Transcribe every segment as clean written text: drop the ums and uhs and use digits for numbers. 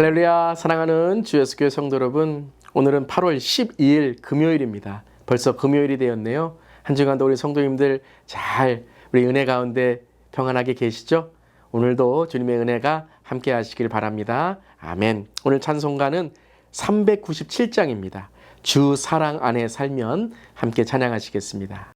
할렐루야, 사랑하는 주 예수교회 성도 여러분, 오늘은 8월 12일 금요일입니다. 벌써 금요일이 되었네요. 한 주간도 우리 성도님들 잘 우리 은혜 가운데 평안하게 계시죠? 오늘도 주님의 은혜가 함께 하시길 바랍니다. 아멘. 오늘 찬송가는 397장입니다. 주 사랑 안에 살면 함께 찬양하시겠습니다.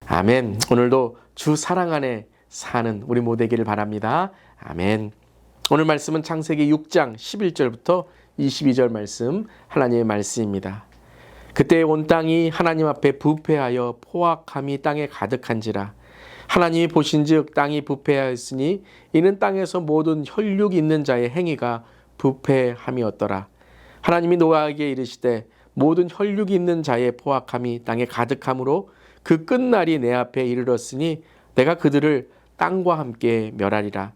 아멘. 오늘도 주 사랑 안에 사는 우리 모두 되기를 바랍니다. 아멘. 오늘 말씀은 창세기 6장 11절부터 22절 말씀, 하나님의 말씀입니다. 그때 온 땅이 하나님 앞에 부패하여 포악함이 땅에 가득한지라. 하나님이 보신즉 땅이 부패하였으니 이는 땅에서 모든 혈육 있는 자의 행위가 부패함이었더라. 하나님이 노아에게 이르시되 모든 혈육이 있는 자의 포악함이 땅에 가득함으로 그 끝날이 내 앞에 이르렀으니 내가 그들을 땅과 함께 멸하리라.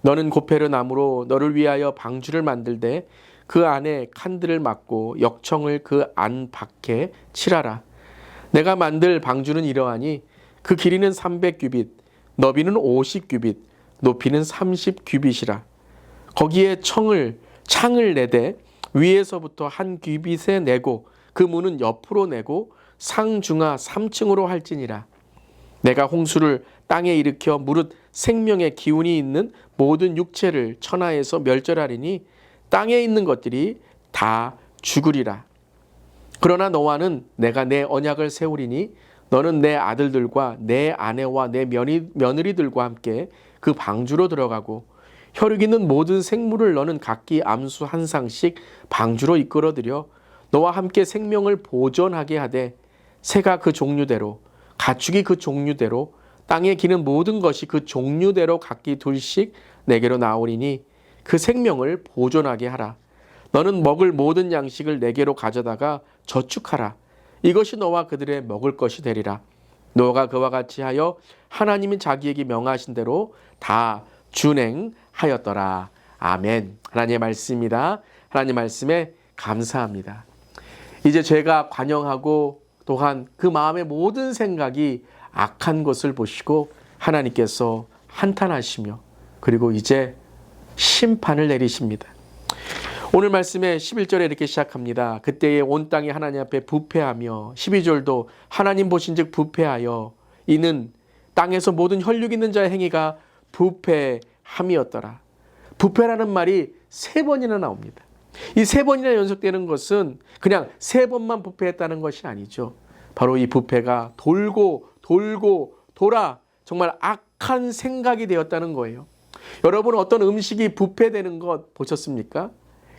너는 고페르 나무로 너를 위하여 방주를 만들되 그 안에 칸들을 막고 역청을 그 안 밖에 칠하라. 내가 만들 방주는 이러하니 그 길이는 300규빗, 너비는 50규빗, 높이는 30규빗이라. 거기에 창을 내되 위에서부터 한 규빗에 내고 그 문은 옆으로 내고 상중하 3층으로 할지니라. 내가 홍수를 땅에 일으켜 무릇 생명의 기운이 있는 모든 육체를 천하에서 멸절하리니 땅에 있는 것들이 다 죽으리라. 그러나 너와는 내가 내 언약을 세우리니 너는 내 아들들과 내 아내와 내 며느리들과 함께 그 방주로 들어가고 혈육 있는 모든 생물을 너는 각기 암수 한 쌍씩 방주로 이끌어들여 너와 함께 생명을 보존하게 하되 새가 그 종류대로 가축이 그 종류대로 땅에 기는 모든 것이 그 종류대로 각기 둘씩 내게로 나오리니 그 생명을 보존하게 하라. 너는 먹을 모든 양식을 내게로 가져다가 저축하라. 이것이 너와 그들의 먹을 것이 되리라. 노아가 그와 같이 하여 하나님이 자기에게 명하신 대로 다 준행하였더라. 아멘. 하나님의 말씀입니다. 하나님 말씀에 감사합니다. 이제 죄가 관영하고 또한 그 마음의 모든 생각이 악한 것을 보시고 하나님께서 한탄하시며 그리고 이제 심판을 내리십니다. 오늘 말씀에 11절에 이렇게 시작합니다. 그때에 온 땅이 하나님 앞에 부패하며 12절도 하나님 보신즉 부패하여 이는 땅에서 모든 혈육 있는 자의 행위가 부패함이었더라. 부패라는 말이 3번이나 나옵니다. 이 3번이나 연속되는 것은 그냥 3번만 부패했다는 것이 아니죠. 바로 이 부패가 돌고 돌아 정말 악한 생각이 되었다는 거예요. 여러분 어떤 음식이 부패되는 것 보셨습니까?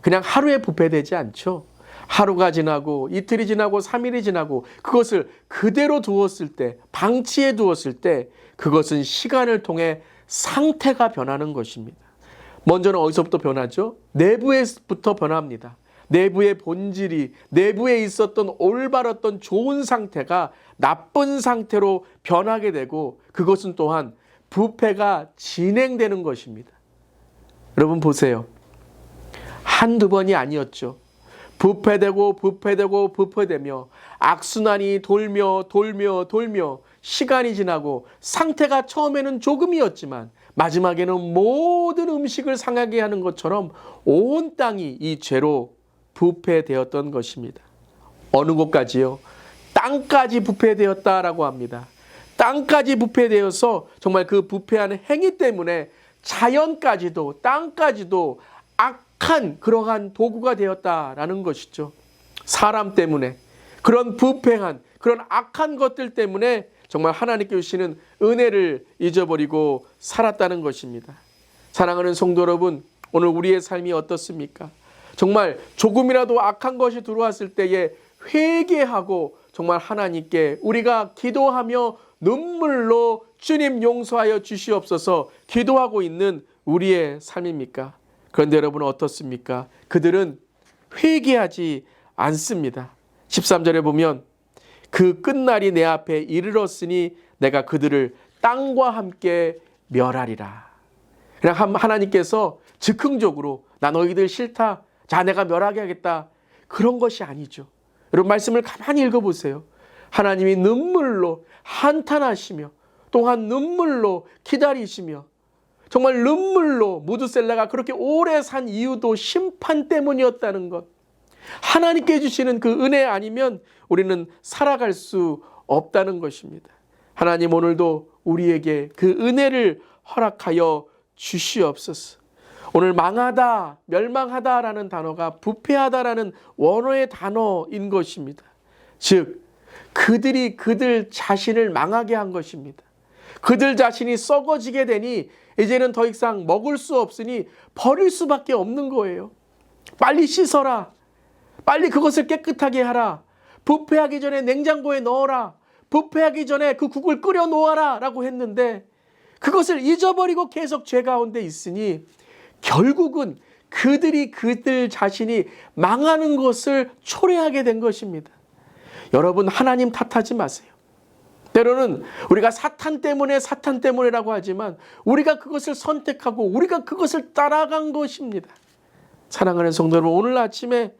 그냥 하루에 부패되지 않죠. 하루가 지나고 이틀이 지나고 3일이 지나고 그것을 그대로 두었을 때, 방치해 두었을 때 그것은 시간을 통해 상태가 변하는 것입니다. 먼저는 어디서부터 변하죠? 내부에부터 변합니다. 내부의 본질이, 내부에 있었던 올바랐던 좋은 상태가 나쁜 상태로 변하게 되고 그것은 또한 부패가 진행되는 것입니다. 여러분 보세요. 한두 번이 아니었죠. 부패되고 악순환이 돌며 시간이 지나고 상태가 처음에는 조금이었지만 마지막에는 모든 음식을 상하게 하는 것처럼 온 땅이 이 죄로 부패되었던 것입니다. 어느 곳까지요? 땅까지 부패되었다라고 합니다. 땅까지 부패되어서 정말 그 부패하는 행위 때문에 자연까지도 땅까지도 악한 그러한 도구가 되었다라는 것이죠. 사람 때문에 그런 부패한 그런 악한 것들 때문에 정말 하나님께 주시는 은혜를 잊어버리고 살았다는 것입니다. 사랑하는 성도 여러분, 오늘 우리의 삶이 어떻습니까? 정말 조금이라도 악한 것이 들어왔을 때에 회개하고 정말 하나님께 우리가 기도하며 눈물로 주님 용서하여 주시옵소서 기도하고 있는 우리의 삶입니까? 그런데 여러분은 어떻습니까? 그들은 회개하지 않습니다. 13절에 보면 그 끝날이 내 앞에 이르렀으니 내가 그들을 땅과 함께 멸하리라. 그냥 하나님께서 즉흥적으로 나 너희들 싫다. 자 내가 멸하게 하겠다. 그런 것이 아니죠. 여러분 말씀을 가만히 읽어보세요. 하나님이 눈물로 한탄하시며 또한 눈물로 기다리시며 정말 눈물로 무드셀라가 그렇게 오래 산 이유도 심판 때문이었다는 것. 하나님께 주시는 그 은혜 아니면 우리는 살아갈 수 없다는 것입니다. 하나님 오늘도 우리에게 그 은혜를 허락하여 주시옵소서. 오늘 망하다, 멸망하다라는 단어가 부패하다라는 원어의 단어인 것입니다. 즉 그들이 그들 자신을 망하게 한 것입니다. 그들 자신이 썩어지게 되니 이제는 더 이상 먹을 수 없으니 버릴 수밖에 없는 거예요. 빨리 씻어라. 빨리 그것을 깨끗하게 하라. 부패하기 전에 냉장고에 넣어라. 부패하기 전에 그 국을 끓여 놓아라 라고 했는데 그것을 잊어버리고 계속 죄 가운데 있으니 결국은 그들이 그들 자신이 망하는 것을 초래하게 된 것입니다. 여러분 하나님 탓하지 마세요. 때로는 우리가 사탄 때문에라고 하지만 우리가 그것을 선택하고 우리가 그것을 따라간 것입니다. 사랑하는 성도 여러분, 오늘 아침에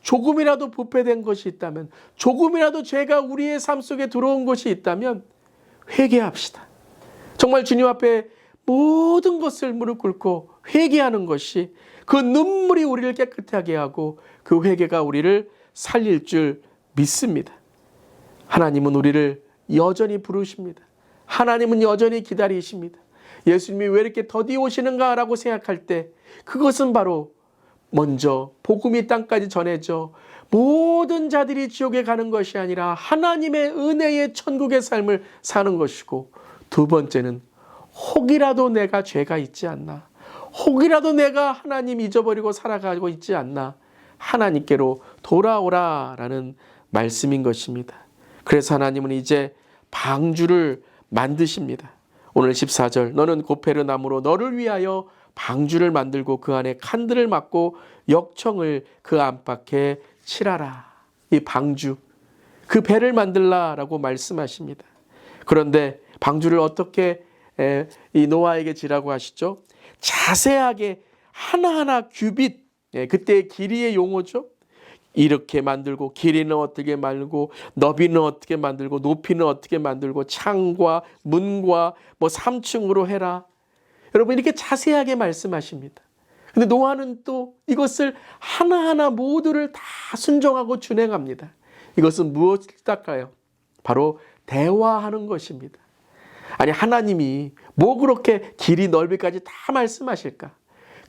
조금이라도 부패된 것이 있다면, 조금이라도 죄가 우리의 삶 속에 들어온 것이 있다면 회개합시다. 정말 주님 앞에 모든 것을 무릎 꿇고 회개하는 것이 그 눈물이 우리를 깨끗하게 하고 그 회개가 우리를 살릴 줄 믿습니다. 하나님은 우리를 여전히 부르십니다. 하나님은 여전히 기다리십니다. 예수님이 왜 이렇게 더디 오시는가라고 생각할 때 그것은 바로 먼저 복음이 땅까지 전해져 모든 자들이 지옥에 가는 것이 아니라 하나님의 은혜의 천국의 삶을 사는 것이고, 두 번째는 혹이라도 내가 죄가 있지 않나, 혹이라도 내가 하나님 잊어버리고 살아가고 있지 않나 하나님께로 돌아오라라는 말씀인 것입니다. 그래서 하나님은 이제 방주를 만드십니다. 오늘 14절 너는 고페르나무로 너를 위하여 방주를 만들고 그 안에 칸들을 막고 역청을 그 안팎에 칠하라. 이 방주, 그 배를 만들라라고 말씀하십니다. 그런데 방주를 어떻게 이 노아에게 지라고 하시죠? 자세하게 하나하나 규빗, 그때의 길이의 용어죠. 이렇게 만들고 길이는 어떻게 만들고 너비는 어떻게 만들고 높이는 어떻게 만들고 창과 문과 뭐 3층으로 해라. 여러분 이렇게 자세하게 말씀하십니다. 근데 노아는 또 이것을 하나하나 모두를 다 순종하고 준행합니다. 이것은 무엇일까요? 바로 대화하는 것입니다. 아니 하나님이 뭐 그렇게 길이 넓이까지 다 말씀하실까?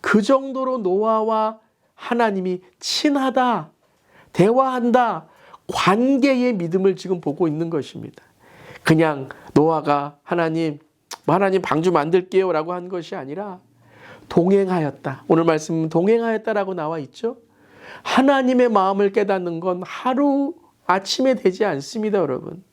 그 정도로 노아와 하나님이 친하다, 대화한다, 관계의 믿음을 지금 보고 있는 것입니다. 그냥 노아가 하나님 방주 만들게요 라고 한 것이 아니라 동행하였다. 오늘 말씀은 동행하였다라고 나와 있죠. 하나님의 마음을 깨닫는 건 하루 아침에 되지 않습니다, 여러분.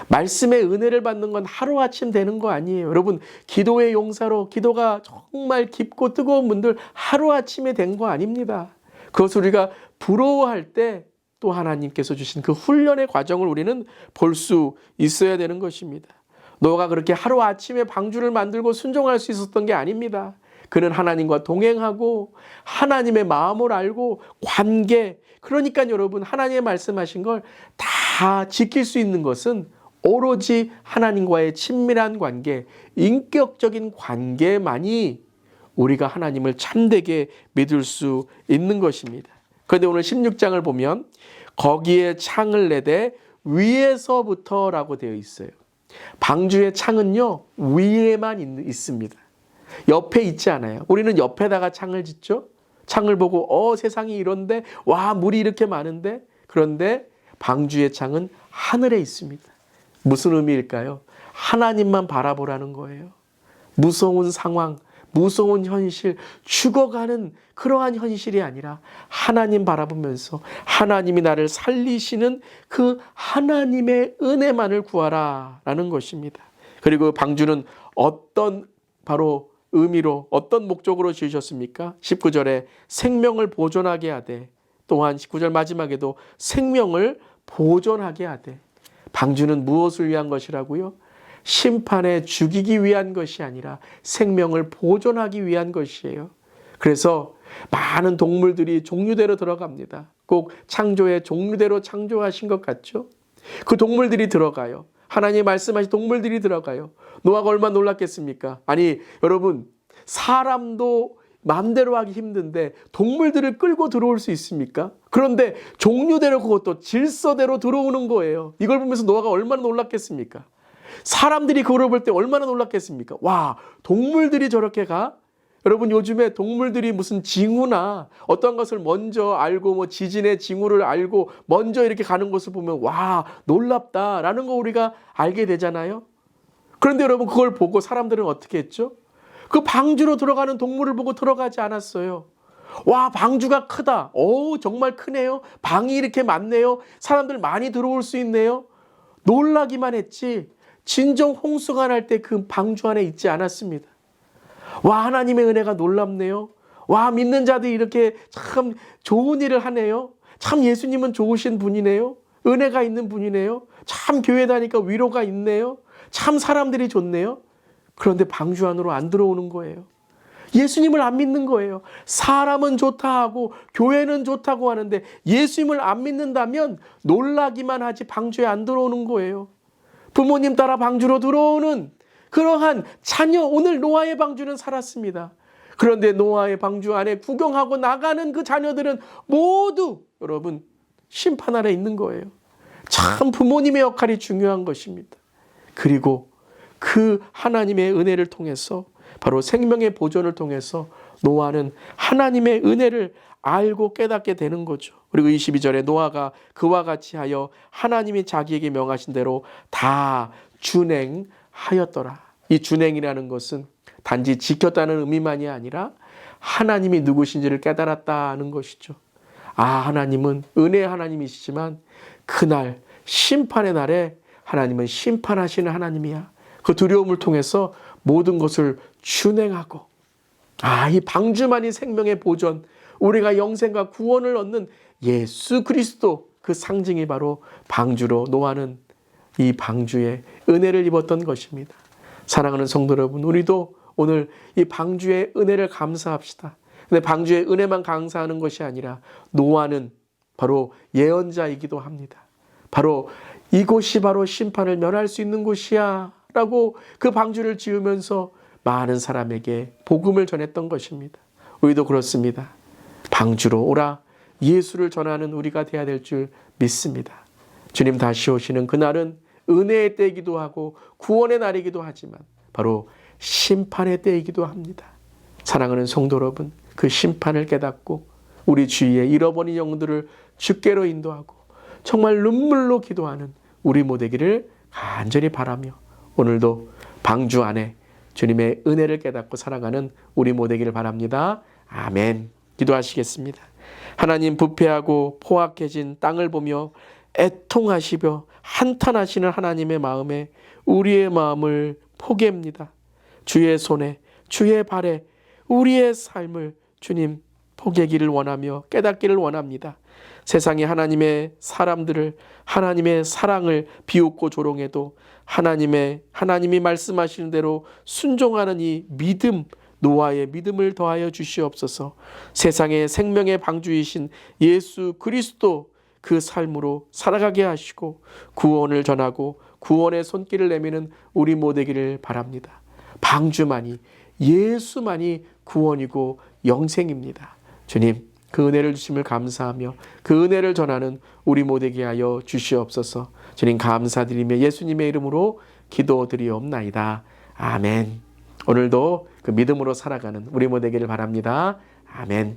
말씀의 은혜를 받는 건 하루아침 되는 거 아니에요. 여러분 기도의 용사로 기도가 정말 깊고 뜨거운 분들 하루아침에 된 거 아닙니다. 그것을 우리가 부러워할 때 또 하나님께서 주신 그 훈련의 과정을 우리는 볼 수 있어야 되는 것입니다. 노아가 그렇게 하루아침에 방주를 만들고 순종할 수 있었던 게 아닙니다. 그는 하나님과 동행하고 하나님의 마음을 알고 관계, 그러니까 여러분 하나님의 말씀하신 걸 다 지킬 수 있는 것은 오로지 하나님과의 친밀한 관계, 인격적인 관계만이 우리가 하나님을 참되게 믿을 수 있는 것입니다. 그런데 오늘 16장을 보면 거기에 창을 내되 위에서부터라고 되어 있어요. 방주의 창은요 위에만 있습니다. 옆에 있지 않아요. 우리는 옆에다가 창을 짓죠. 창을 보고 세상이 이런데 와 물이 이렇게 많은데, 그런데 방주의 창은 하늘에 있습니다. 무슨 의미일까요? 하나님만 바라보라는 거예요. 무서운 상황, 무서운 현실, 죽어가는 그러한 현실이 아니라 하나님 바라보면서 하나님이 나를 살리시는 그 하나님의 은혜만을 구하라 라는 것입니다. 그리고 방주는 어떤 바로 의미로 어떤 목적으로 지으셨습니까? 19절에 생명을 보존하게 하되, 또한 19절 마지막에도 생명을 보존하게 하되. 방주는 무엇을 위한 것이라고요? 심판에 죽이기 위한 것이 아니라 생명을 보존하기 위한 것이에요. 그래서 많은 동물들이 종류대로 들어갑니다. 꼭 창조의 종류대로 창조하신 것 같죠? 그 동물들이 들어가요. 하나님 말씀하신 동물들이 들어가요. 노아가 얼마나 놀랐겠습니까? 아니 여러분, 사람도 마음대로 하기 힘든데 동물들을 끌고 들어올 수 있습니까? 그런데 종류대로, 그것도 질서대로 들어오는 거예요. 이걸 보면서 노아가 얼마나 놀랐겠습니까? 사람들이 그걸 볼 때 얼마나 놀랐겠습니까? 와, 동물들이 저렇게 가? 여러분 요즘에 동물들이 무슨 징후나 어떤 것을 먼저 알고 뭐 지진의 징후를 알고 먼저 이렇게 가는 것을 보면 와, 놀랍다라는 거 우리가 알게 되잖아요. 그런데 여러분 그걸 보고 사람들은 어떻게 했죠? 그 방주로 들어가는 동물을 보고 들어가지 않았어요. 와, 방주가 크다. 오, 정말 크네요. 방이 이렇게 많네요. 사람들 많이 들어올 수 있네요. 놀라기만 했지 진정 홍수가 날 때 그 방주 안에 있지 않았습니다. 와, 하나님의 은혜가 놀랍네요. 와, 믿는 자들이 이렇게 참 좋은 일을 하네요. 참 예수님은 좋으신 분이네요. 은혜가 있는 분이네요. 참 교회 다니까 위로가 있네요. 참 사람들이 좋네요. 그런데 방주 안으로 안 들어오는 거예요. 예수님을 안 믿는 거예요. 사람은 좋다 하고 교회는 좋다고 하는데 예수님을 안 믿는다면 놀라기만 하지 방주에 안 들어오는 거예요. 부모님 따라 방주로 들어오는 그러한 자녀, 오늘 노아의 방주는 살았습니다. 그런데 노아의 방주 안에 구경하고 나가는 그 자녀들은 모두 여러분 심판 아래 있는 거예요. 참 부모님의 역할이 중요한 것입니다. 그리고 그 하나님의 은혜를 통해서, 바로 생명의 보존을 통해서 노아는 하나님의 은혜를 알고 깨닫게 되는 거죠. 그리고 22절에 노아가 그와 같이 하여 하나님이 자기에게 명하신 대로 다 준행하였더라. 이 준행이라는 것은 단지 지켰다는 의미만이 아니라 하나님이 누구신지를 깨달았다는 것이죠. 아, 하나님은 은혜의 하나님이시지만 그날 심판의 날에 하나님은 심판하시는 하나님이야. 그 두려움을 통해서 모든 것을 준행하고 이 방주만이 생명의 보전, 우리가 영생과 구원을 얻는 예수 그리스도, 그 상징이 바로 방주로 노아는 이 방주의 은혜를 입었던 것입니다. 사랑하는 성도 여러분, 우리도 오늘 이 방주의 은혜를 감사합시다. 근데 방주의 은혜만 감사하는 것이 아니라 노아는 바로 예언자이기도 합니다. 바로 이곳이 바로 심판을 면할 수 있는 곳이야 라고 그 방주를 지으면서 많은 사람에게 복음을 전했던 것입니다. 우리도 그렇습니다. 방주로 오라, 예수를 전하는 우리가 되어야 될 줄 믿습니다. 주님 다시 오시는 그날은 은혜의 때이기도 하고 구원의 날이기도 하지만 바로 심판의 때이기도 합니다. 사랑하는 성도 여러분, 그 심판을 깨닫고 우리 주위에 잃어버린 영들을 주께로 인도하고 정말 눈물로 기도하는 우리 모두기를 간절히 바라며 오늘도 방주 안에 주님의 은혜를 깨닫고 살아가는 우리 모두기를 바랍니다. 아멘. 기도하시겠습니다. 하나님, 부패하고 포악해진 땅을 보며 애통하시며 한탄하시는 하나님의 마음에 우리의 마음을 포개합니다. 주의 손에, 주의 발에 우리의 삶을 주님 포개기를 원하며 깨닫기를 원합니다. 세상에 하나님의 사람들을, 하나님의 사랑을 비웃고 조롱해도 하나님이 말씀하시는 대로 순종하는 이 믿음, 노아의 믿음을 더하여 주시옵소서. 세상의 생명의 방주이신 예수 그리스도 그 삶으로 살아가게 하시고 구원을 전하고 구원의 손길을 내미는 우리 모두기를 바랍니다. 방주만이, 예수만이 구원이고 영생입니다. 주님, 그 은혜를 주심을 감사하며 그 은혜를 전하는 우리 모두에게 하여 주시옵소서. 주님 감사드리며 예수님의 이름으로 기도드리옵나이다. 아멘. 오늘도 그 믿음으로 살아가는 우리 모두에게를 바랍니다. 아멘.